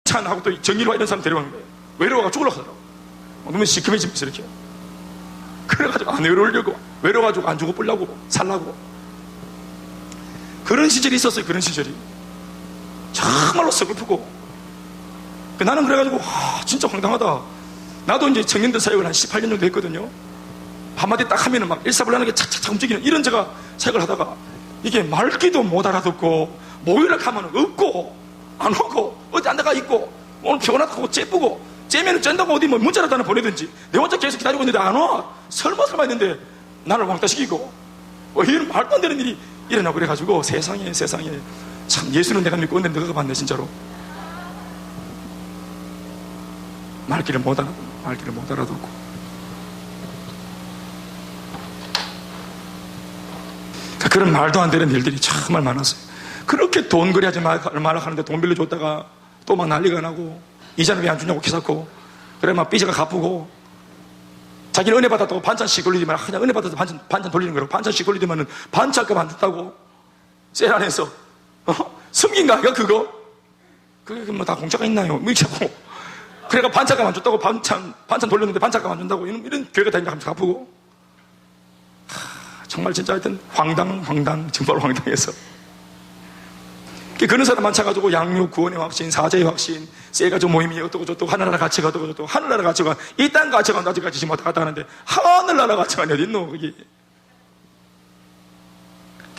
찬하고 또 정일화 이런 사람 데려가는 거예요. 외로워가 죽으려고 하더라고. 너무 시커매지면서 이렇게. 그래가지고 안 외로우려고, 외로워가지고 안 죽어 뿔라고, 살라고. 그런 시절이 있었어요. 그런 시절이. 정말로 서글프고. 나는 그래가지고 진짜 황당하다. 나도 이제 청년들 사역을 한 18년 정도 했거든요. 한마디 딱 하면은 막 일사불란하게 착착착 움직이는 이런 제가 사역을 하다가 이게 말귀도 못 알아듣고 모이를 가면은 없고 안 오고 어디 안 나가 있고 오늘 피곤하다고 째쁘고 째면은 짠다고 어디 뭐 문자라도 하나 보내든지 내 혼자 계속 기다리고 있는데 안 와. 설마 했는데 나를 왕따시키고 이런 말도 안 되는 일이 일어나고 그래가지고 세상에 참 예수는 내가 믿고 있는데 너가 봤네 진짜로. 말귀를 못 알아듣고. 그런 말도 안 되는 일들이 정말 많았어요. 그렇게 돈 거래하지 말라 하는데 돈 빌려줬다가 또 막 난리가 나고 이자는 왜 안 주냐고 기사고 그래 막 삐져가 갚고 자기는 은혜 받았다고 반찬씩 돌리지만 그냥 은혜 받아서 반찬 돌리는 거라고 반찬씩 돌리지만은 반찬값 안 줬다고 셀 안에서 숨긴 거 아니야 그거? 그게 뭐 다 공짜가 있나요? 뭐 이렇게 하고 그래가 반찬값 안 줬다고 반찬 돌렸는데 반찬값 안 준다고 이런 교회가 다니까 하면서 갚고 정말 진짜 하여튼 황당 정말 황당해서 그런 사람 많아가지고 양육 구원의 확신 사제의 확신 세가지고 모임이 어떠고 저떠고 하늘나라 가치가 어떠고 저떠고 하늘나라 가치가 이 땅 가치가 아직까지 지금 왔다 갔다 하는데 하늘나라 가치가 어디 있노 거기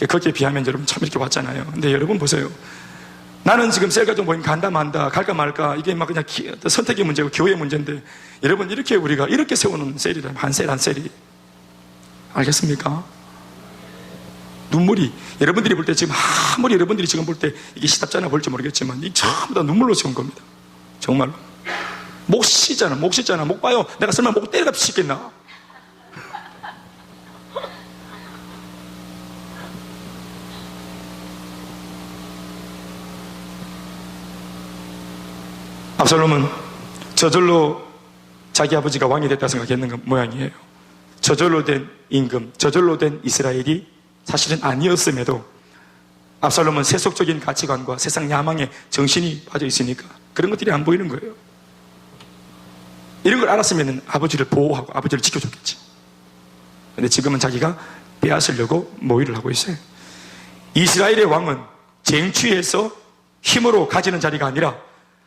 거기에 비하면 여러분 참 이렇게 왔잖아요. 근데 여러분 보세요. 나는 지금 셀가족 모임 간다 만다 갈까 말까 이게 막 그냥 선택의 문제고 교회의 문제인데 여러분 이렇게 우리가 이렇게 세우는 셀이라면 한 셀이 알겠습니까? 눈물이 여러분들이 볼 때 지금 아무리 여러분들이 지금 볼 때 이게 시답잖아 볼지 모르겠지만 이 전부 다 눈물로 세운 겁니다. 정말로 목 씻잖아 목 봐요. 내가 설마 목 때려가 씻겠나? 압살롬은 저절로 자기 아버지가 왕이 됐다 생각했는 모양이에요. 저절로 된 임금, 저절로 된 이스라엘이 사실은 아니었음에도 압살롬은 세속적인 가치관과 세상 야망에 정신이 빠져 있으니까 그런 것들이 안 보이는 거예요. 이런 걸 알았으면 아버지를 보호하고 아버지를 지켜줬겠지. 근데 지금은 자기가 빼앗으려고 모의를 하고 있어요. 이스라엘의 왕은 쟁취해서 힘으로 가지는 자리가 아니라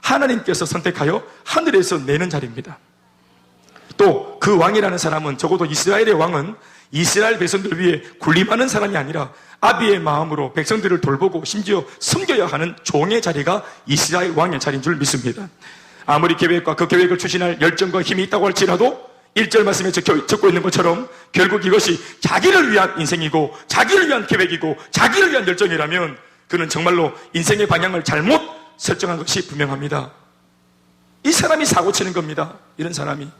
하나님께서 선택하여 하늘에서 내는 자리입니다. 또 그 왕이라는 사람은 적어도 이스라엘의 왕은 이스라엘 백성들 위해 군림하는 사람이 아니라 아비의 마음으로 백성들을 돌보고 심지어 섬겨야 하는 종의 자리가 이스라엘 왕의 자리인 줄 믿습니다. 아무리 계획과 그 계획을 추진할 열정과 힘이 있다고 할지라도 1절 말씀에 적고 있는 것처럼 결국 이것이 자기를 위한 인생이고 자기를 위한 계획이고 자기를 위한 열정이라면 그는 정말로 인생의 방향을 잘못 설정한 것이 분명합니다. 이 사람이 사고치는 겁니다. 이런 사람이.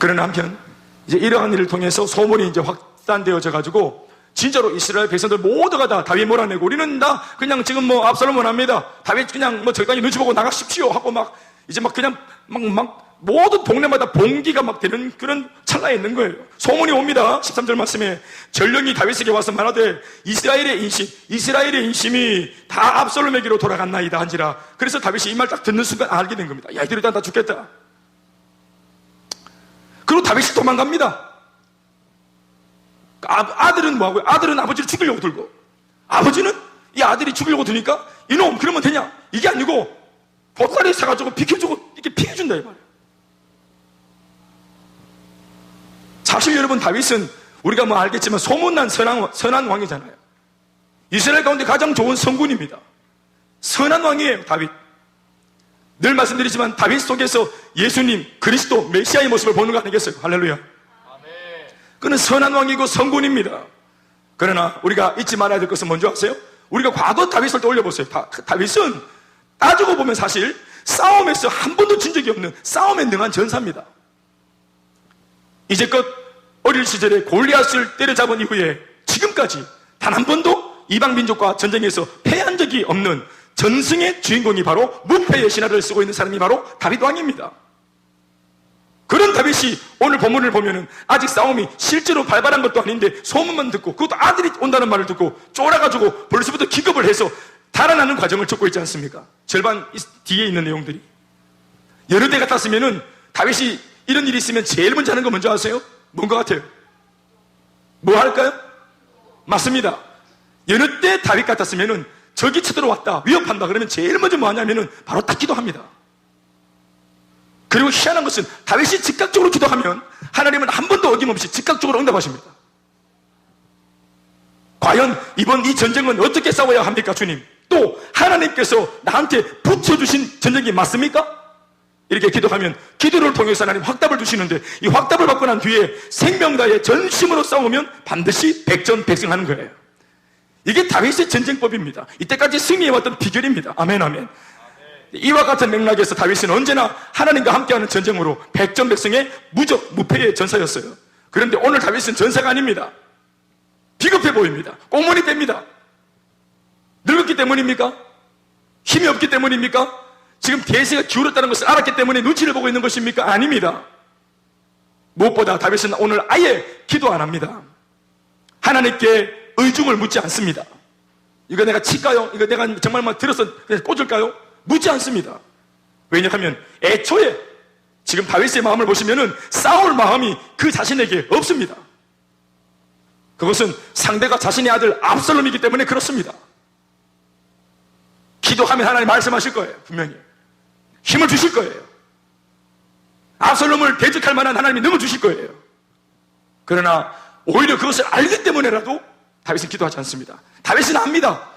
그러나 한편 이제 이러한 일을 통해서 소문이 이제 확산되어져 가지고 진짜로 이스라엘 백성들 모두가 다 다윗 몰아내고 우리는 다 그냥 지금 뭐 압살롬 원합니다. 다윗 그냥 뭐 적당히 눈치 보고 나가십시오 하고 막 이제 막 그냥 막 모든 동네마다 봉기가 막 되는 그런 찰나에 있는 거예요. 소문이 옵니다. 13절 말씀에 전령이 다윗에게 와서 말하되 이스라엘의 인심이 다 압살롬에게로 돌아갔나이다 한지라. 그래서 다윗이 이 말 딱 듣는 순간 알게 된 겁니다. 야, 이들 일단 다 죽겠다. 그리고 다윗이 도망갑니다. 아들은 뭐하고요? 아들은 아버지를 죽이려고 들고 아버지는 이 아들이 죽이려고 드니까 이놈 그러면 되냐? 이게 아니고 보따리 사가지고 비켜주고 이렇게 피해준다 이 말이에요. 사실 여러분 다윗은 우리가 뭐 알겠지만 소문난 선한 왕이잖아요. 이스라엘 가운데 가장 좋은 성군입니다. 선한 왕이에요. 다윗. 늘 말씀드리지만 다윗 속에서 예수님 그리스도 메시아의 모습을 보는 거 아니겠어요? 할렐루야. 그는 선한 왕이고 성군입니다. 그러나 우리가 잊지 말아야 될 것은 뭔지 아세요? 우리가 과거 다윗을 떠올려보세요. 다윗은 따지고 보면 사실 싸움에서 한 번도 진 적이 없는 싸움에 능한 전사입니다. 이제껏 어릴 시절에 골리앗을 때려잡은 이후에 지금까지 단 한 번도 이방민족과 전쟁에서 패한 적이 없는 전승의 주인공이 바로 무패의 신화를 쓰고 있는 사람이 바로 다윗 왕입니다. 그런 다윗이 오늘 본문을 보면은 아직 싸움이 실제로 발발한 것도 아닌데 소문만 듣고 그것도 아들이 온다는 말을 듣고 쫄아가지고 벌써부터 기겁을 해서 달아나는 과정을 적고 있지 않습니까? 절반 뒤에 있는 내용들이. 여러 때 같았으면은 다윗이 이런 일이 있으면 제일 먼저 하는 거 먼저 아세요? 뭔 것 같아요? 뭐 할까요? 맞습니다. 여느 때 다윗 같았으면은 적이 쳐들어왔다, 위협한다 그러면 제일 먼저 뭐 하냐면은 바로 딱 기도합니다. 그리고 희한한 것은 다윗이 즉각적으로 기도하면 하나님은 한 번도 어김없이 즉각적으로 응답하십니다. 과연 이번 이 전쟁은 어떻게 싸워야 합니까, 주님? 또 하나님께서 나한테 붙여주신 전쟁이 맞습니까? 이렇게 기도하면 기도를 통해서 하나님 확답을 주시는데, 이 확답을 받고 난 뒤에 생명다의 전심으로 싸우면 반드시 백전백승하는 거예요. 이게 다윗의 전쟁법입니다. 이때까지 승리해왔던 비결입니다. 아멘, 아멘. 이와 같은 맥락에서 다윗은 언제나 하나님과 함께하는 전쟁으로 백전백승의 무패의 전사였어요. 그런데 오늘 다윗은 전사가 아닙니다. 비겁해 보입니다. 꽁무니 뺍니다. 늙었기 때문입니까? 힘이 없기 때문입니까? 지금 대세가 기울었다는 것을 알았기 때문에 눈치를 보고 있는 것입니까? 아닙니다. 무엇보다 다윗은 오늘 아예 기도 안 합니다. 하나님께 의중을 묻지 않습니다. 이거 내가 칠까요? 이거 내가 정말 들어서 꽂을까요? 묻지 않습니다. 왜냐하면 애초에 지금 다윗의 마음을 보시면은 싸울 마음이 그 자신에게 없습니다. 그것은 상대가 자신의 아들 압살롬이기 때문에 그렇습니다. 기도하면 하나님 말씀하실 거예요. 분명히 힘을 주실 거예요. 압살롬을 대적할 만한 하나님이 넘어주실 거예요. 그러나 오히려 그것을 알기 때문에라도 다윗은 기도하지 않습니다. 다윗은 압니다.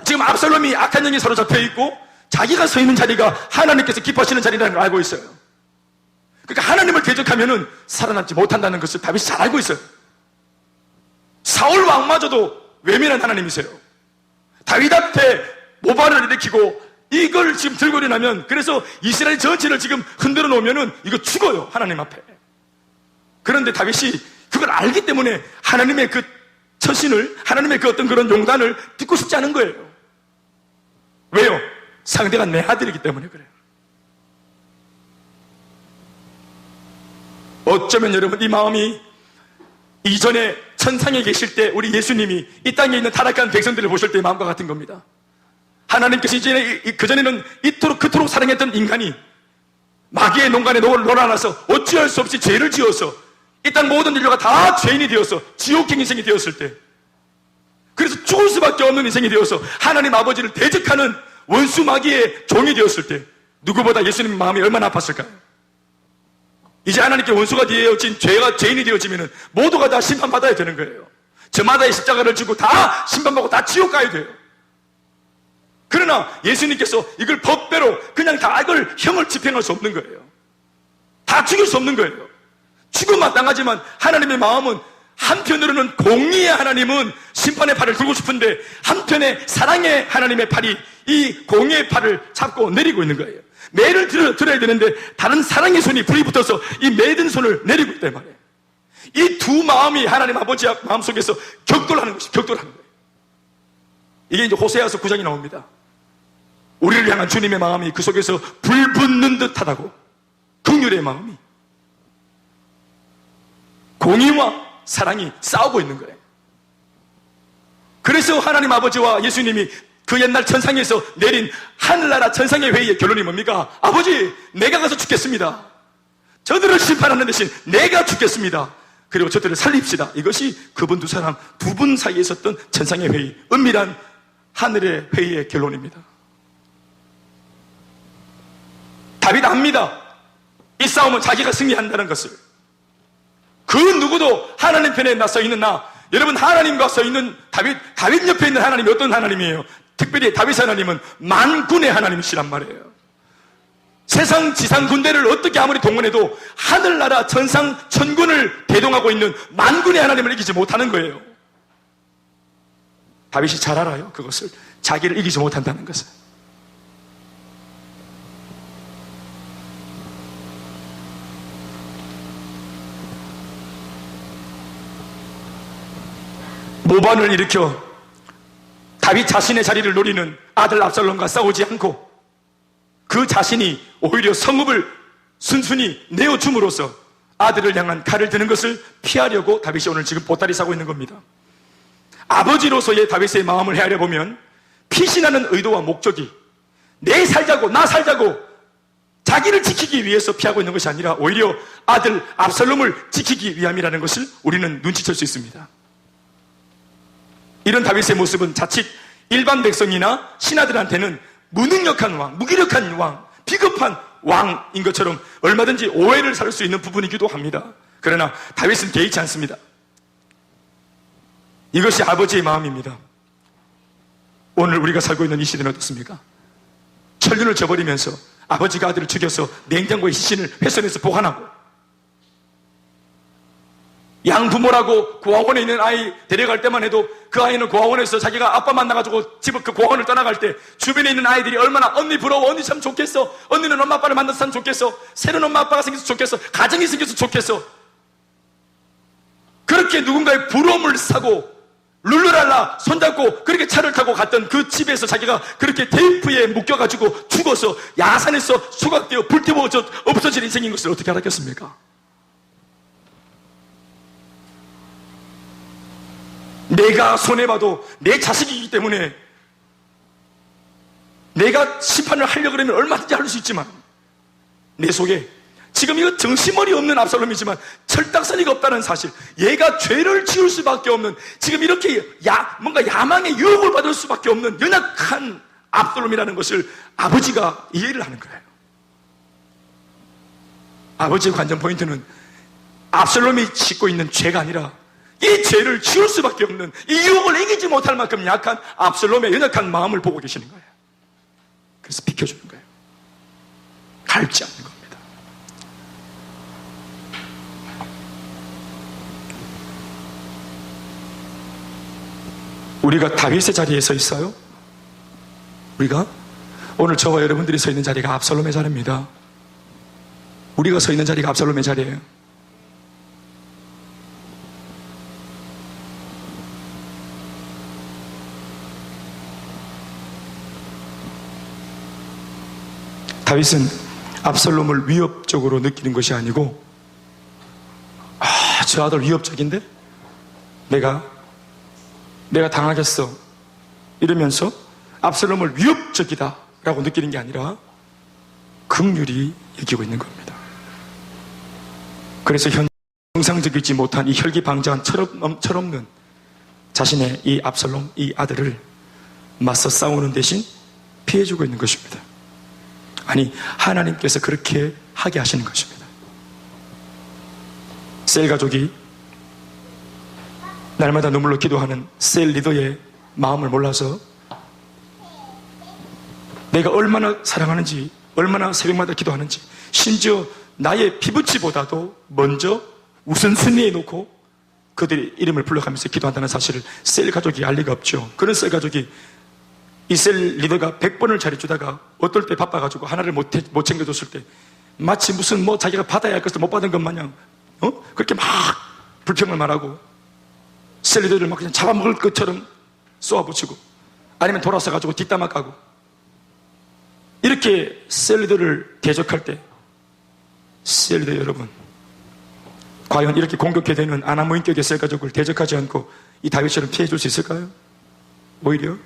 지금 압살롬이 악한 영에 사로잡혀 있고 자기가 서 있는 자리가 하나님께서 기뻐하시는 자리라는 걸 알고 있어요. 그러니까 하나님을 대적하면은 살아남지 못한다는 것을 다윗이 잘 알고 있어요. 사울 왕마저도 외면한 하나님이세요. 다윗 앞에 모발을 일으키고 이걸 지금 들고 일어나면, 그래서 이스라엘 전체를 지금 흔들어 놓으면은 이거 죽어요, 하나님 앞에. 그런데 다윗이 그걸 알기 때문에 하나님의 그 처신을, 하나님의 그 어떤 그런 용단을 듣고 싶지 않은 거예요. 왜요? 상대가 내 아들이기 때문에 그래요. 어쩌면 여러분 이 마음이 이전에 천상에 계실 때 우리 예수님이 이 땅에 있는 타락한 백성들을 보실 때의 마음과 같은 겁니다. 하나님께서 이전에, 그전에는 이토록 그토록 사랑했던 인간이 마귀의 농간에 놀아나서 어찌할 수 없이 죄를 지어서 이 땅 모든 인류가 다 죄인이 되어서 지옥행 인생이 되었을 때, 그래서 죽을 수밖에 없는 인생이 되어서 하나님 아버지를 대적하는 원수 마귀의 종이 되었을 때 누구보다 예수님 마음이 얼마나 아팠을까요? 이제 하나님께 원수가 되어진 죄인이 되어지면 모두가 다 심판받아야 되는 거예요. 저마다의 십자가를 지고 다 심판받고 다 지옥 가야 돼요. 그러나 예수님께서 이걸 법대로 그냥 다 이걸 형을 집행할 수 없는 거예요. 다 죽일 수 없는 거예요. 죽음 마땅하지만 하나님의 마음은, 한편으로는 공의의 하나님은 심판의 팔을 들고 싶은데 한편에 사랑의 하나님의 팔이 이 공의의 팔을 잡고 내리고 있는 거예요. 매를 들어야 되는데 다른 사랑의 손이 불이 붙어서 이 매든 손을 내리고 있단 말이에요. 이 두 마음이 하나님 아버지 마음속에서 격돌하는 것이 격돌하는 거예요. 이게 이제 호세아서 9장이 나옵니다. 우리를 향한 주님의 마음이 그 속에서 불붙는 듯하다고. 긍휼의 마음이, 공의와 사랑이 싸우고 있는 거예요. 그래서 하나님 아버지와 예수님이 그 옛날 천상에서 내린 하늘나라 천상의 회의의 결론이 뭡니까? 아버지, 내가 가서 죽겠습니다. 저들을 심판하는 대신 내가 죽겠습니다. 그리고 저들을 살립시다. 이것이 그분 두 분 사이에 있었던 천상의 회의, 은밀한 하늘의 회의의 결론입니다. 다윗 압니다. 이 싸움은 자기가 승리한다는 것을. 그 누구도 하나님 편에 나서 있는 나, 여러분 하나님과 서 있는 다윗 옆에 있는 하나님이 어떤 하나님이에요? 특별히 다윗 하나님은 만군의 하나님이시란 말이에요. 세상 지상 군대를 어떻게 아무리 동원해도 하늘나라 천상 천군을 대동하고 있는 만군의 하나님을 이기지 못하는 거예요. 다윗이 잘 알아요, 그것을. 자기를 이기지 못한다는 것을. 모반을 일으켜 다윗 자신의 자리를 노리는 아들 압살롬과 싸우지 않고 그 자신이 오히려 성읍을 순순히 내어줌으로써 아들을 향한 칼을 드는 것을 피하려고 다윗이 오늘 지금 보따리 싸고 있는 겁니다. 아버지로서의 다윗의 마음을 헤아려 보면 피신하는 의도와 목적이 내 살자고 나 살자고 자기를 지키기 위해서 피하고 있는 것이 아니라 오히려 아들 압살롬을 지키기 위함이라는 것을 우리는 눈치챌 수 있습니다. 이런 다윗의 모습은 자칫 일반 백성이나 신하들한테는 무능력한 왕, 무기력한 왕, 비겁한 왕인 것처럼 얼마든지 오해를 살 수 있는 부분이기도 합니다. 그러나 다윗은 개의치 않습니다. 이것이 아버지의 마음입니다. 오늘 우리가 살고 있는 이 시대는 어떻습니까? 천륜을 저버리면서 아버지가 아들을 죽여서 냉장고에 시신을 훼손해서 보관하고, 양부모라고 고아원에 있는 아이 데려갈 때만 해도 그 아이는 고아원에서 자기가 아빠 만나가지고 집을 그 고아원을 떠나갈 때 주변에 있는 아이들이 얼마나 언니 부러워, 언니 참 좋겠어, 언니는 엄마 아빠를 만나서 참 좋겠어, 새로운 엄마 아빠가 생겨서 좋겠어, 가정이 생겨서 좋겠어, 그렇게 누군가의 부러움을 사고 룰루랄라 손잡고 그렇게 차를 타고 갔던 그 집에서 자기가 그렇게 테이프에 묶여가지고 죽어서 야산에서 소각되어 불태워져 없어질 인생인 것을 어떻게 알았겠습니까? 내가 손해봐도 내 자식이기 때문에 내가 심판을 하려고 그러면 얼마든지 할 수 있지만 내 속에 지금 이거 정신머리 없는 압살롬이지만 철딱서니가 없다는 사실, 얘가 죄를 지을 수밖에 없는, 지금 이렇게 뭔가 야망의 유혹을 받을 수밖에 없는 연약한 압살롬이라는 것을 아버지가 이해를 하는 거예요. 아버지의 관전 포인트는 압살롬이 짓고 있는 죄가 아니라 이 죄를 지을 수밖에 없는, 이 유혹을 이기지 못할 만큼 약한 압살롬의 연약한 마음을 보고 계시는 거예요. 그래서 비켜주는 거예요. 밟지 않는 겁니다. 우리가 다윗의 자리에 서 있어요? 우리가 오늘 저와 여러분들이 서 있는 자리가 압살롬의 자리입니다. 우리가 서 있는 자리가 압살롬의 자리예요. 다윗은 압살롬을 위협적으로 느끼는 것이 아니고, 저 아들 위협적인데? 내가 당하겠어 이러면서 압살롬을 위협적이다 라고 느끼는 게 아니라 긍휼히 여기고 있는 겁니다. 그래서 정상적이지 못한 이 혈기방자한 철없는 자신의 이 압살롬, 이 아들을 맞서 싸우는 대신 피해주고 있는 것입니다. 아니, 하나님께서 그렇게 하게 하시는 것입니다. 셀 가족이 날마다 눈물로 기도하는 셀 리더의 마음을 몰라서 내가 얼마나 사랑하는지, 얼마나 새벽마다 기도하는지, 심지어 나의 피부치보다도 먼저 우선순위에 놓고 그들의 이름을 불러가면서 기도한다는 사실을 셀 가족이 알 리가 없죠. 그런 셀 가족이 이 셀 리더가 100번을 잘해주다가 어떨 때 바빠가지고 하나를 못 챙겨줬을 때 마치 무슨 자기가 받아야 할 것을 못 받은 것 마냥 그렇게 막 불평을 말하고 셀 리더를 막 그냥 잡아먹을 것처럼 쏘아붙이고, 아니면 돌아서가지고 뒷담화 까고, 이렇게 셀 리더를 대적할 때 셀 리더 여러분, 과연 이렇게 공격해 되는 아나무 인격의 셀 가족을 대적하지 않고 이 다윗처럼 피해줄 수 있을까요? 오히려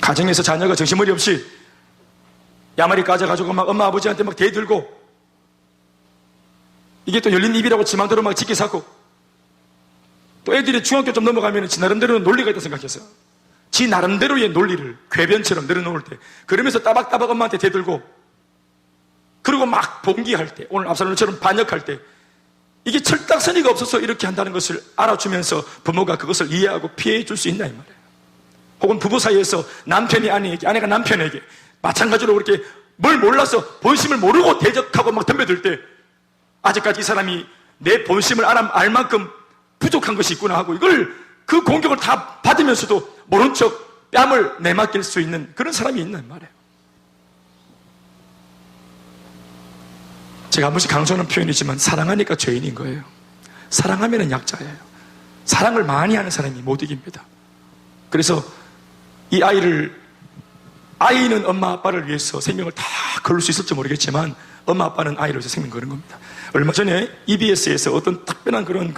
가정에서 자녀가 정신머리 없이 야말이 까져가지고 막 엄마 아버지한테 막 대들고, 이게 또 열린 입이라고 지 맘대로 막 지키 사고, 또 애들이 중학교 좀 넘어가면 지 나름대로 논리가 있다 생각했어요. 지 나름대로의 논리를 궤변처럼 늘어놓을 때, 그러면서 따박따박 엄마한테 대들고, 그리고 막 봉기할 때, 오늘 압살롬처럼 반역할 때, 이게 철딱서니가 없어서 이렇게 한다는 것을 알아주면서 부모가 그것을 이해하고 피해 줄 수 있나 이 말이에요. 혹은 부부 사이에서 남편이 아내에게, 아내가 남편에게 마찬가지로 그렇게 뭘 몰라서 본심을 모르고 대적하고 막 덤벼들 때, 아직까지 이 사람이 내 본심을 알 만큼 부족한 것이 있구나 하고, 이걸 그 공격을 다 받으면서도 모른 척 뺨을 내맡길 수 있는 그런 사람이 있는 말이에요. 제가 한 번씩 강조하는 표현이지만 사랑하니까 죄인인 거예요. 사랑하면 약자예요. 사랑을 많이 하는 사람이 못 이깁니다. 그래서 이 아이는 엄마 아빠를 위해서 생명을 다 걸을 수 있을지 모르겠지만 엄마 아빠는 아이로서 생명 거는 겁니다. 얼마 전에 EBS에서 어떤 특별한 그런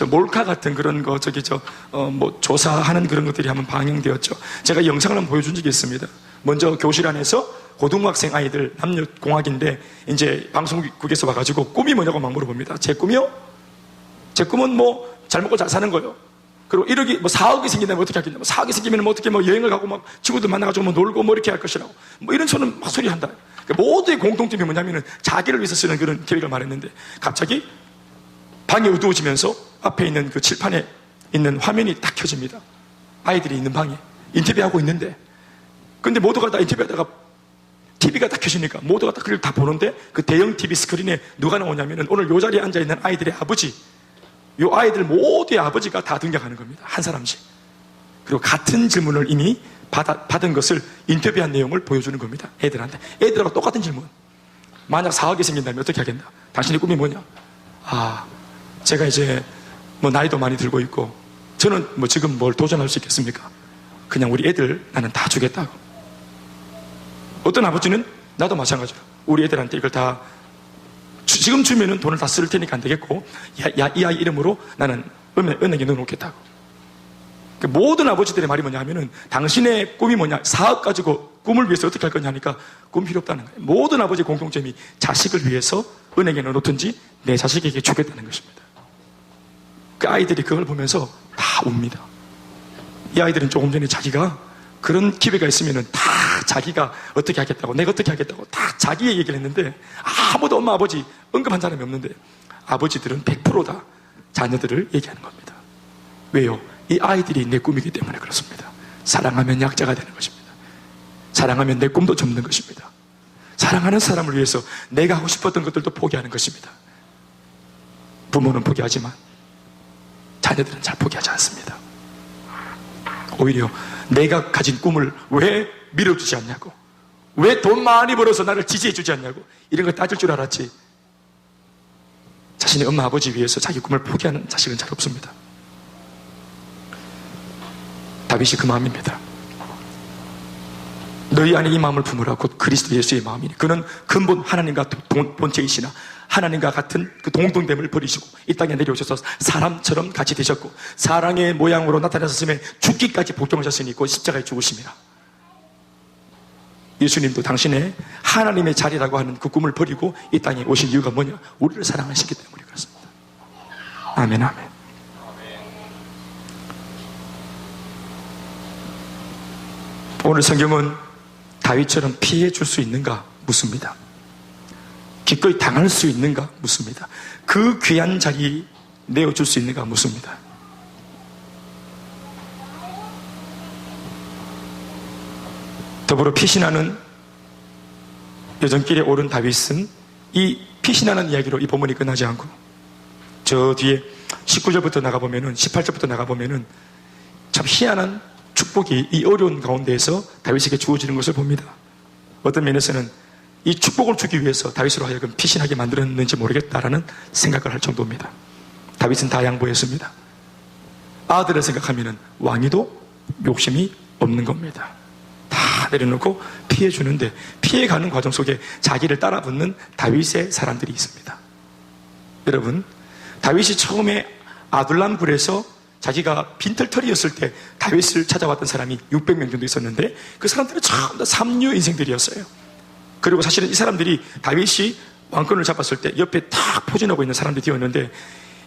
몰카 같은 그런 조사하는 그런 것들이 한번 방영되었죠. 제가 영상을 한번 보여준 적이 있습니다. 먼저 교실 안에서 고등학생 아이들 남녀 공학인데 이제 방송국에서 와가지고 꿈이 뭐냐고 막 물어봅니다. 제 꿈이요? 제 꿈은 뭐 잘 먹고 잘 사는 거요. 그리고 1억이 4억이 생긴다면 어떻게 하겠냐? 4억이 생기면 어떻게 여행을 가고 막 친구들 만나가지고 놀고 이렇게 할 것이라고. 이런 소리는 막 소리 한다. 모두의 공통점이 뭐냐면은 자기를 위해서 쓰는 그런 계획을 말했는데 갑자기 방이 어두워지면서 앞에 있는 그 칠판에 있는 화면이 딱 켜집니다. 아이들이 있는 방에 인터뷰하고 있는데 근데 모두가 다 인터뷰하다가 TV가 딱 켜지니까 모두가 다 그걸 다 보는데 그 대형 TV 스크린에 누가 나오냐면은 오늘 요 자리에 앉아있는 아이들의 아버지, 요 아이들 모두의 아버지가 다 등장하는 겁니다. 한 사람씩. 그리고 같은 질문을 이미 받은 것을 인터뷰한 내용을 보여주는 겁니다. 애들한테. 애들하고 똑같은 질문. 만약 4억이 생긴다면 어떻게 하겠나? 당신의 꿈이 뭐냐? 제가 이제 나이도 많이 들고 있고 저는 지금 뭘 도전할 수 있겠습니까? 그냥 우리 애들 나는 다 주겠다고. 어떤 아버지는 나도 마찬가지로 우리 애들한테 이걸 다 지금 주면은 돈을 다 쓸 테니까 안 되겠고 이 아이 이름으로 나는 은행에 넣어놓겠다고. 모든 아버지들의 말이 뭐냐 하면은 당신의 꿈이 뭐냐? 4억 가지고 꿈을 위해서 어떻게 할 거냐 하니까 꿈 필요 없다는 거예요. 모든 아버지의 공통점이 자식을 위해서 은행에 넣어놓든지 내 자식에게 주겠다는 것입니다. 그 아이들이 그걸 보면서 다 웁니다. 이 아이들은 조금 전에 자기가 그런 기회가 있으면은 다 자기가 어떻게 하겠다고, 내가 어떻게 하겠다고 다 자기의 얘기를 했는데 아무도 엄마 아버지 언급한 사람이 없는데 아버지들은 100% 다 자녀들을 얘기하는 겁니다. 왜요? 이 아이들이 내 꿈이기 때문에 그렇습니다. 사랑하면 약자가 되는 것입니다. 사랑하면 내 꿈도 접는 것입니다. 사랑하는 사람을 위해서 내가 하고 싶었던 것들도 포기하는 것입니다. 부모는 포기하지만 자녀들은 잘 포기하지 않습니다. 오히려 내가 가진 꿈을 왜 밀어주지 않냐고, 왜 돈 많이 벌어서 나를 지지해주지 않냐고 이런 거 따질 줄 알았지 자신의 엄마 아버지 위해서 자기 꿈을 포기하는 자식은 잘 없습니다. 다윗이 그 마음입니다. 너희 안에 이 마음을 품으라 곧 그리스도 예수의 마음이니 그는 근본 하나님과 본체이시나 하나님과 같은 그 동등됨을 버리시고 이 땅에 내려오셔서 사람처럼 같이 되셨고 사랑의 모양으로 나타나셨음에 죽기까지 복종하셨으니 곧 십자가에 죽으심이라. 예수님도 당신의 하나님의 자리라고 하는 그 꿈을 버리고 이 땅에 오신 이유가 뭐냐? 우리를 사랑하시기 때문에 그렇습니다. 아멘, 아멘. 오늘 성경은 다윗처럼 피해 줄 수 있는가 묻습니다. 기꺼이 당할 수 있는가 묻습니다. 그 귀한 자리 내어줄 수 있는가 묻습니다. 더불어 피신하는 여정길에 오른 다윗은 이 피신하는 이야기로 이 본문이 끝나지 않고 저 뒤에 19절부터 나가보면은 18절부터 나가보면은 참 희한한 축복이 이 어려운 가운데에서 다윗에게 주어지는 것을 봅니다. 어떤 면에서는 이 축복을 주기 위해서 다윗으로 하여금 피신하게 만들었는지 모르겠다라는 생각을 할 정도입니다. 다윗은 다 양보했습니다. 아들을 생각하면 왕위도 욕심이 없는 겁니다. 다 내려놓고 피해주는데 피해가는 과정 속에 자기를 따라붙는 다윗의 사람들이 있습니다. 여러분, 다윗이 처음에 아둘람 굴에서 자기가 빈털터리였을 때 다윗을 찾아왔던 사람이 600명 정도 있었는데 그 사람들은 전부 다 삼류 인생들이었어요. 그리고 사실은 이 사람들이 다윗이 왕권을 잡았을 때 옆에 탁 포진하고 있는 사람들이었는데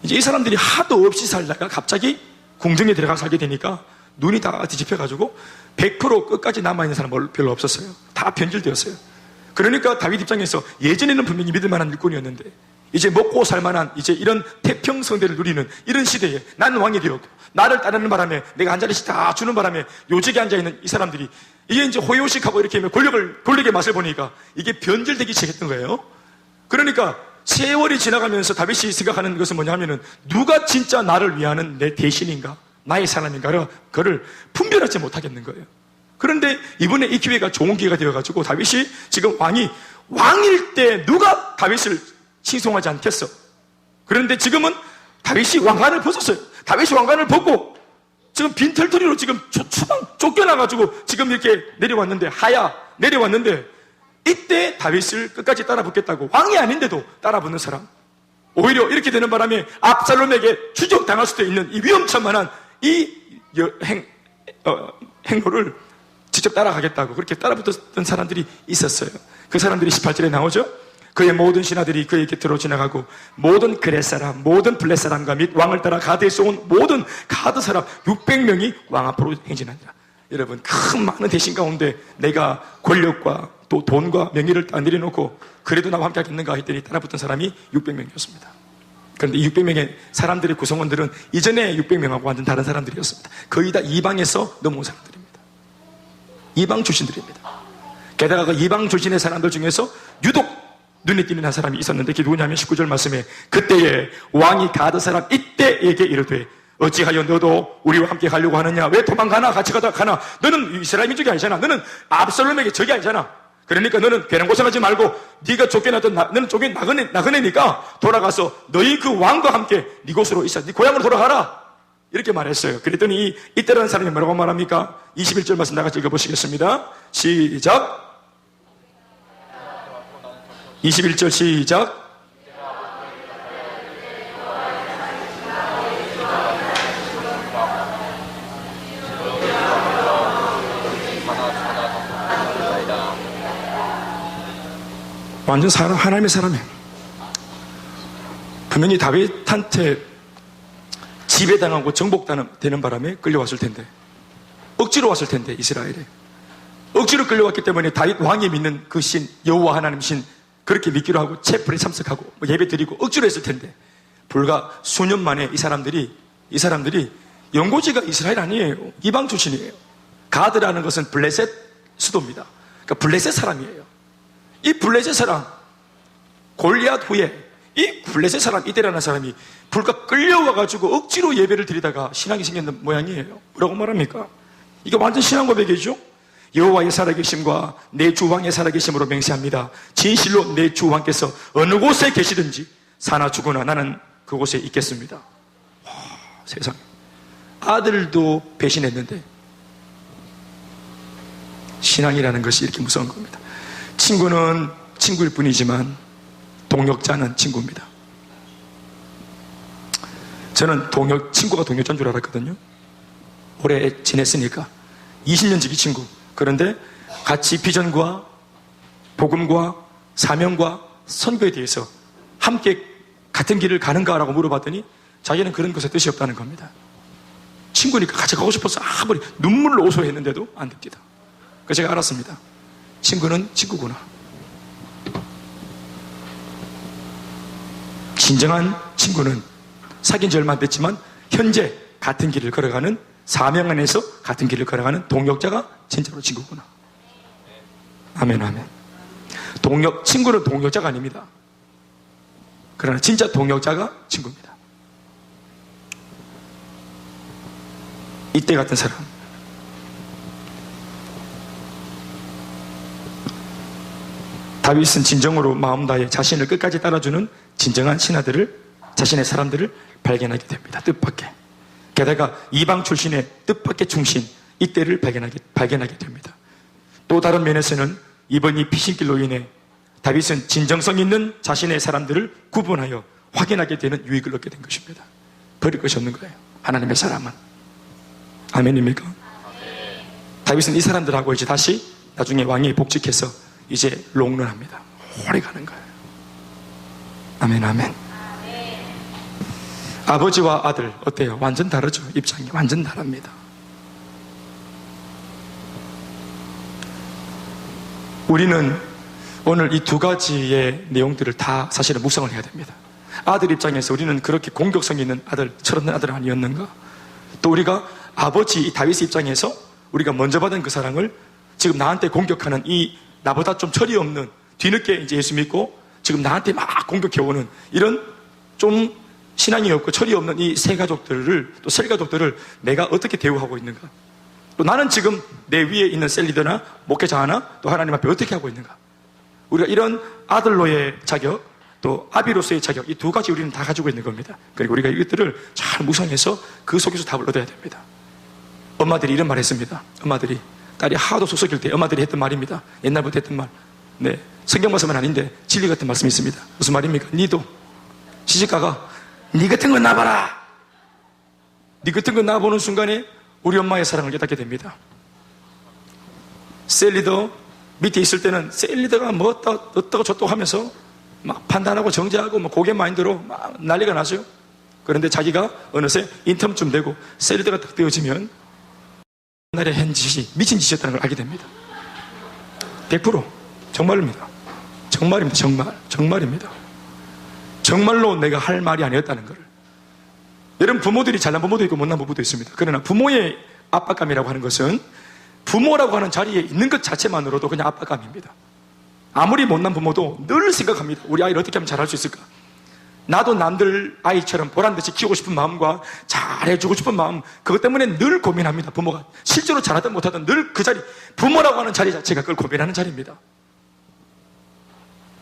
이제 이 사람들이 하도 없이 살다가 갑자기 궁정에 들어가 살게 되니까 눈이 다 뒤집혀가지고 100% 끝까지 남아있는 사람은 별로 없었어요. 다 변질되었어요. 그러니까 다윗 입장에서 예전에는 분명히 믿을 만한 일꾼이었는데 이제 먹고 살만한 이제 이런 태평성대를 누리는 이런 시대에 나는 왕이 되었고 나를 따르는 바람에 내가 한 자리씩 다 주는 바람에 요직에 앉아있는 이 사람들이 이게 이제 호요식하고 이렇게 하면 권력의 맛을 보니까 이게 변질되기 시작했던 거예요. 그러니까 세월이 지나가면서 다윗이 생각하는 것은 뭐냐 하면은 누가 진짜 나를 위하는 내 대신인가 나의 사람인가 그를 분별하지 못하겠는 거예요. 그런데 이번에 이 기회가 좋은 기회가 되어가지고 다윗이 지금 왕일 때 누가 다윗을 칭송하지 않겠어. 그런데 지금은 다윗이 왕관을 벗었어요. 다윗이 왕관을 벗고 지금 빈털터리로 지금 추방 쫓겨나가지고 지금 이렇게 내려왔는데 내려왔는데 이때 다윗을 끝까지 따라 붙겠다고, 왕이 아닌데도 따라 붙는 사람, 오히려 이렇게 되는 바람에 압살롬에게 추적당할 수도 있는 이 위험천만한 이 행로를 직접 따라가겠다고 그렇게 따라붙었던 사람들이 있었어요. 그 사람들이 18절에 나오죠. 그의 모든 신하들이 그의 곁으로 지나가고 모든 그렛 사람, 모든 블렛 사람과 및 왕을 따라 가드에서 온 모든 가드 사람 600명이 왕 앞으로 행진하니라. 여러분, 큰 많은 대신 가운데 내가 권력과 또 돈과 명예를 다 내려놓고 그래도 나와 함께 하겠는가 했더니 따라붙은 사람이 600명이었습니다. 그런데 이 600명의 사람들의 구성원들은 이전에 600명하고 완전 다른 사람들이었습니다. 거의 다 이방에서 넘어온 사람들입니다. 이방 출신들입니다. 게다가 그 이방 출신의 사람들 중에서 유독 눈에 띄는 한 사람이 있었는데 그게 누구냐면 19절 말씀에 그때에 왕이 가드 사람 이때에게 이르되 어찌하여 너도 우리와 함께 가려고 하느냐? 왜 도망가나? 같이 가나? 너는 이스라엘 민족이 아니잖아. 너는 압살롬에게 적이 아니잖아. 그러니까 너는 괜한 고생하지 말고 네가 쫓겨났던 너는 나그네니까 돌아가서 너희 그 왕과 함께 네 곳으로 있어. 네 고향으로 돌아가라. 이렇게 말했어요. 그랬더니 이때라는 사람이 뭐라고 말합니까? 21절 말씀 나같이 읽어보시겠습니다. 시작. 21절 시작. 완전 사람, 하나님의 사람이에요. 분명히 다윗한테 지배당하고 정복되는 바람에 끌려왔을 텐데, 억지로 왔을 텐데, 이스라엘에 억지로 끌려왔기 때문에 다윗 왕이 믿는 그 신, 여호와 하나님 신 그렇게 믿기로 하고 체플에 참석하고 예배 드리고 억지로 했을 텐데, 불과 수년 만에 이 사람들이 연고지가 이스라엘 아니에요. 이방 출신이에요. 가드라는 것은 블레셋 수도입니다. 그러니까 블레셋 사람이에요. 이 블레셋 사람, 골리앗 후에 이 블레셋 사람, 이때라는 사람이 불과 끌려와가지고 억지로 예배를 드리다가 신앙이 생겼는 모양이에요. 뭐라고 말합니까? 이게 완전 신앙 고백이죠. 여호와의 살아계심과 내 주왕의 살아계심으로 맹세합니다. 진실로 내 주왕께서 어느 곳에 계시든지 사나 죽으나 나는 그곳에 있겠습니다. 와, 세상에. 아들도 배신했는데 신앙이라는 것이 이렇게 무서운 겁니다. 친구는 친구일 뿐이지만 동역자는 친구입니다. 저는 친구가 동역자인 줄 알았거든요. 오래 지냈으니까 20년 지기 친구. 그런데 같이 비전과 복음과 사명과 선교에 대해서 함께 같은 길을 가는가라고 물어봤더니 자기는 그런 것에 뜻이 없다는 겁니다. 친구니까 같이 가고 싶어서 아무리 눈물을 호소했는데도 안 됩니다. 그래서 제가 알았습니다. 친구는 친구구나. 진정한 친구는 사귄 지 얼마 안 됐지만 현재 같은 길을 걸어가는, 사명 안에서 같은 길을 걸어가는 동역자가 진짜로 친구구나. 아멘, 아멘. 친구는 동역자가 아닙니다. 그러나 진짜 동역자가 친구입니다. 이때 같은 사람. 다윗은 진정으로 마음 다해 자신을 끝까지 따라주는 진정한 신하들을, 자신의 사람들을 발견하게 됩니다. 뜻밖의. 게다가 이방 출신의 뜻밖의 충신, 이때를 발견하게 됩니다. 또 다른 면에서는 이번 이 피신길로 인해 다윗은 진정성 있는 자신의 사람들을 구분하여 확인하게 되는 유익을 얻게 된 것입니다. 버릴 것이 없는 거예요. 하나님의 사람은. 아멘입니까? 다윗은 이 사람들하고 이제 다시 나중에 왕이 복직해서 이제 롱런합니다. 오래 가는 거예요. 아멘, 아멘. 아버지와 아들 어때요? 완전 다르죠. 입장이 완전 다릅니다. 우리는 오늘 이 두 가지의 내용들을 다 사실은 묵상을 해야 됩니다. 아들 입장에서 우리는 그렇게 공격성 있는 아들, 철없는 아들 아니었는가? 또 우리가 아버지 이 다윗의 입장에서 우리가 먼저 받은 그 사랑을 지금 나한테 공격하는 이 나보다 좀 철이 없는, 뒤늦게 이제 예수 믿고 지금 나한테 막 공격해오는 이런 좀 신앙이 없고 철이 없는 이 세 가족들을, 또 셀 가족들을 내가 어떻게 대우하고 있는가? 또 나는 지금 내 위에 있는 셀 리더나 목회자 하나, 또 하나님 앞에 어떻게 하고 있는가? 우리가 이런 아들로의 자격, 또 아비로서의 자격, 이 두 가지 우리는 다 가지고 있는 겁니다. 그리고 우리가 이것들을 잘 묵상해서 그 속에서 답을 얻어야 됩니다. 엄마들이 이런 말 했습니다. 엄마들이, 딸이 하도 속썩일 때 엄마들이 했던 말입니다. 옛날부터 했던 말. 네, 성경 말씀은 아닌데 진리 같은 말씀이 있습니다. 무슨 말입니까? 니도 시집가가 니 같은 거 놔봐라. 니 같은 거 놔보는 순간에 우리 엄마의 사랑을 깨닫게 됩니다. 셀리더 밑에 있을 때는 셀리더가 뭐 어떠고 저떠고 하면서 막 판단하고 정죄하고 뭐 고개 마인드로 막 난리가 나죠. 그런데 자기가 어느새 인턴쯤 되고 셀리더가 딱 되어지면 옛날의 한 짓이 미친 짓이었다는 걸 알게 됩니다. 100% 정말입니다. 정말입니다. 정말입니다. 정말로 내가 할 말이 아니었다는 걸. 여러분, 부모들이 잘난 부모도 있고 못난 부모도 있습니다. 그러나 부모의 압박감이라고 하는 것은 부모라고 하는 자리에 있는 것 자체만으로도 그냥 압박감입니다. 아무리 못난 부모도 늘 생각합니다. 우리 아이를 어떻게 하면 잘할 수 있을까? 나도 남들 아이처럼 보란듯이 키우고 싶은 마음과 잘해주고 싶은 마음, 그것 때문에 늘 고민합니다. 부모가 실제로 잘하든 못하든 늘 그 자리, 부모라고 하는 자리 자체가 그걸 고민하는 자리입니다.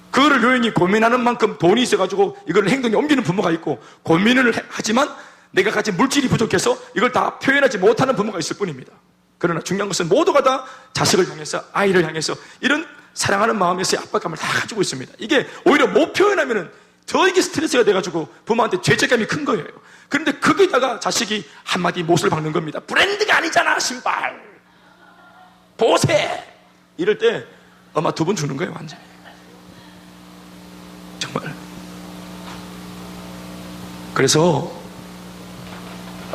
그거를 요인히 고민하는 만큼 돈이 있어가지고 이걸 행동에 옮기는 부모가 있고, 고민을 하지만 내가 가진 물질이 부족해서 이걸 다 표현하지 못하는 부모가 있을 뿐입니다. 그러나 중요한 것은 모두가 다 자식을 향해서, 아이를 향해서 이런 사랑하는 마음에서의 압박감을 다 가지고 있습니다. 이게 오히려 못 표현하면은 더 이게 스트레스가 돼가지고 부모한테 죄책감이 큰 거예요. 그런데 거기다가 자식이 한마디 못을 박는 겁니다. 브랜드가 아니잖아, 신발. 보세. 이럴 때 엄마 두 번 주는 거예요, 완전히. 정말. 그래서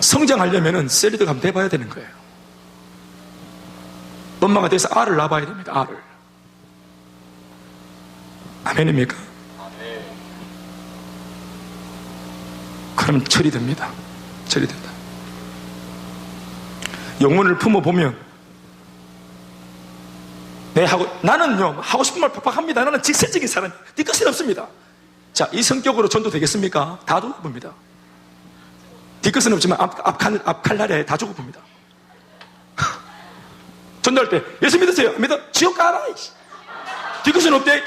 성장하려면은 셀리드 가면 돼봐야 되는 거예요. 엄마가 돼서 알을 낳아봐야 됩니다. 알을. 아멘입니까? 그럼 철이 됩니다. 철이 된다. 영혼을 품어보면 나는요 하고 싶은 말 팍팍 합니다. 나는 직설적인 사람이에요. 뒤끝은 없습니다. 자, 이 성격으로 전도 되겠습니까? 다 죽어봅니다. 뒤끝은 없지만 앞칼날에 다 죽어봅니다. 전도할 때 예수 믿으세요? 안 믿어? 지옥 가라. 뒤끝은 없대.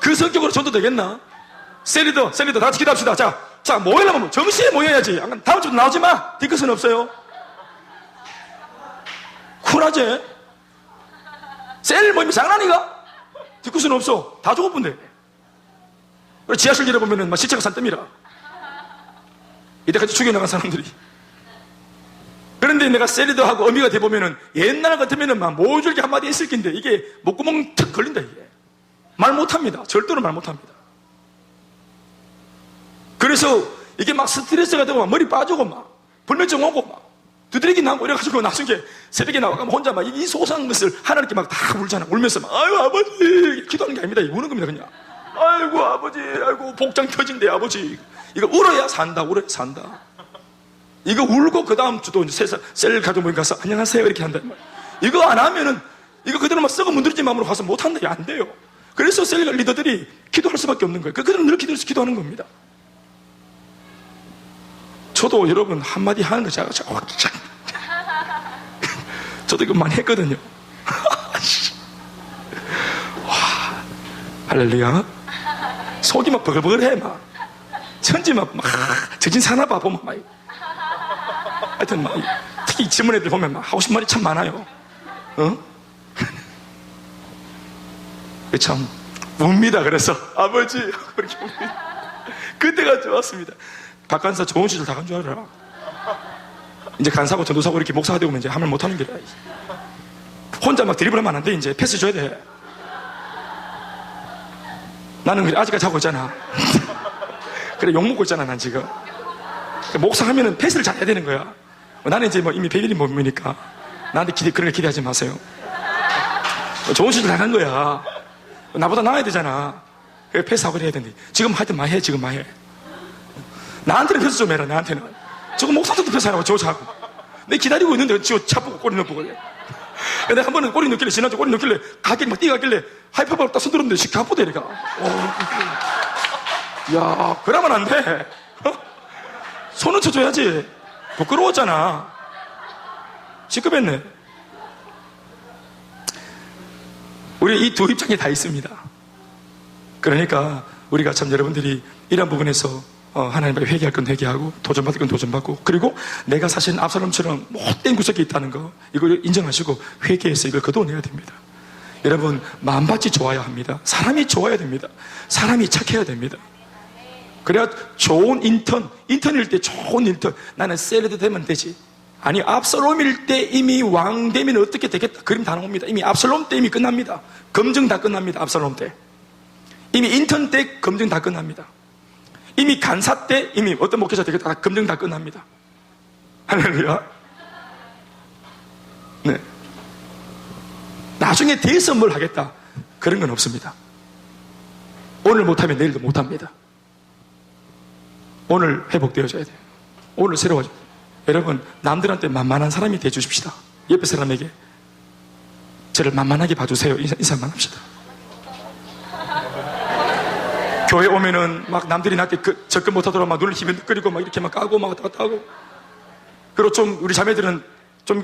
그 성격으로 전도 되겠나? 셀리더 다 같이 기도합시다. 자, 모이려면 정시에 모여야지. 다음 주도 나오지 마. 뒤끝은 없어요. 쿨하지? 셀 모임이 장난이가? 뒤끝은 없어. 다 죽어본대. 지하실 내려보면은 막 시체가 산뜸이라. 이때까지 죽여나간 사람들이. 그런데 내가 셀리더하고 어미가 돼보면은 옛날 같으면은 막 모줄게 한마디 했을 텐데 이게 목구멍 턱 걸린다, 이게. 말 못합니다. 절대로 말 못합니다. 그래서 이게 막 스트레스가 되고 막 머리 빠지고 막 불면증 오고 막 두드러기 나고 이래가지고 나중에 새벽에 나와가면 혼자 막 이 소소한 것을 하나님께 막 다 울잖아. 울면서 막 아이고 아버지, 기도하는 게 아닙니다. 우는 겁니다. 그냥 아이고 아버지, 아이고 복장 켜진대 아버지. 이거 울어야 산다. 이거 울고 그 다음 주도 이제 셀 가족 모임 가서 안녕하세요 이렇게 한단 말이야. 이거 안 하면은 이거 그대로 막 썩어 문드러진 마음으로 가서 못 한다. 이게 안 돼요. 그래서 셀 리더들이 기도할 수밖에 없는 거예요. 그들은 늘 기도하는 겁니다. 저도 여러분 한마디 하는 거 제가 저도 이거 많이 했거든요. 와, 할렐루야. 속이 막 버글버글해. 막 천지 막 정신 사나 봐 보면 막 하여튼 막 특히 젊은 애들 보면 막 하고 싶은 말이 참 많아요. 참 웁니다. 그래서 아버지 그렇게 그때가 좋았습니다. 박간사 좋은 시절 다 간 줄 알아. 이제 간사고 전도사고 이렇게 목사가 되고 이제 하면 못하는 게라. 혼자 막 드리블하면 안 돼. 이제 패스 줘야 돼. 나는 아직까지 하고 있잖아. 그래 욕먹고 있잖아 난 지금. 목사 하면은 패스를 잘해야 되는 거야. 나는 이제 뭐 이미 100일이 몸이니까 나한테 그런 거 기대하지 마세요. 좋은 시절 다 간 거야. 나보다 나아야 되잖아. 그래 패스하고 해야 되는데 지금 하여튼 많이 해. 지금 많이 해. 나한테는 패스 좀 해라. 나한테는 저거 목사들도 패스하라고 저 자고 내 기다리고 있는데 지금 차보고 꼬리 넣고 그래. 내가 한 번은 꼬리 넣길래 지난주 꼬리 넣길래 가길래 막 뛰어가길래 하이파이브를 딱 손들었는데 시카포대 이래가. 야 그러면 안 돼. 손은 쳐줘야지. 부끄러웠잖아. 시급했네. 우리 이 두 입장이 다 있습니다. 그러니까 우리가 참 여러분들이 이런 부분에서 하나님 앞에 회개할 건 회개하고 도전받을 건 도전받고, 그리고 내가 사실 압살롬처럼 못된 구석이 있다는 거 이걸 인정하시고 회개해서 이걸 거둬내야 됩니다. 여러분, 마음밭이 좋아야 합니다. 사람이 좋아야 됩니다. 사람이 착해야 됩니다. 그래야 좋은 인턴일 때 좋은 인턴. 나는 샐러드 되면 되지. 아니, 압살롬일 때 이미 왕 되면 어떻게 되겠다. 그림 다 나옵니다. 이미 압살롬 때 이미 끝납니다. 검증 다 끝납니다. 압살롬 때. 이미 인턴 때 검증 다 끝납니다. 이미 간사 때 이미 어떤 목회자 되겠다. 검증 다 끝납니다. 할렐루야. 네. 나중에 돼서 뭘 하겠다. 그런 건 없습니다. 오늘 못하면 내일도 못합니다. 오늘 회복되어져야 돼요. 오늘 새로워져. 여러분, 남들한테 만만한 사람이 되어주십시다. 옆에 사람에게 저를 만만하게 봐주세요. 인사만 합시다. 교회 오면은 막 남들이 나한테 접근 못하도록 막 눈을 힘들거리고 막 이렇게 막 까고 막 왔다 갔다 하고. 그리고 좀 우리 자매들은 좀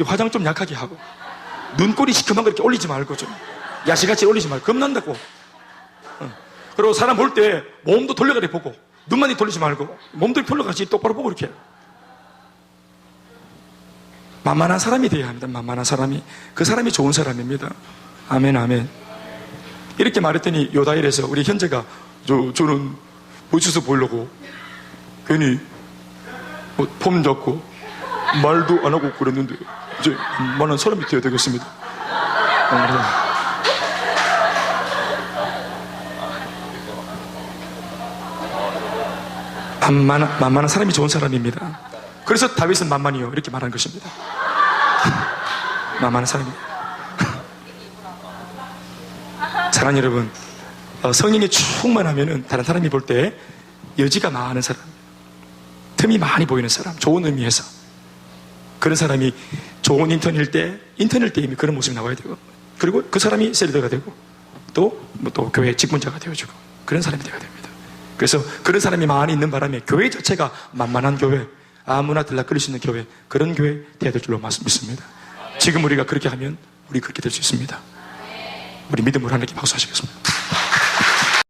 화장 좀 약하게 하고. 눈꼬리 시커먼 거 이렇게 올리지 말고 좀 야시같이 올리지 말고 겁난다고. 그리고 사람 볼 때 몸도 돌려가려 보고 눈만 돌리지 말고 몸도 돌려가지 똑바로 보고 이렇게. 만만한 사람이 되어야 합니다. 만만한 사람이. 그 사람이 좋은 사람입니다. 아멘 아멘. 이렇게 말했더니 요다일에서 우리 현재가 저는 멋있어 보이려고 괜히 폼 잡고 말도 안 하고 그랬는데 이제 만한 사람이 되어야 되겠습니다. 만만한 사람이 좋은 사람입니다. 그래서 다윗은 만만이요 이렇게 말한 것입니다. 만만한 사람입니다. 사랑하는 여러분, 성령이 충만하면은 다른 사람이 볼 때 여지가 많은 사람, 틈이 많이 보이는 사람, 좋은 의미에서 그런 사람이 좋은 인턴일 때 이미 그런 모습이 나와야 되고, 그리고 그 사람이 셀리더가 되고 또 교회 직분자가 되어주고 그런 사람이 되어야 됩니다. 그래서 그런 사람이 많이 있는 바람에 교회 자체가 만만한 교회, 아무나 들락거릴 수 있는 교회, 그런 교회 되어야 될 줄로 믿습니다. 지금 우리가 그렇게 하면 우리 그렇게 될 수 있습니다. 우리 믿음으로 하나님께 박수하시겠습니다.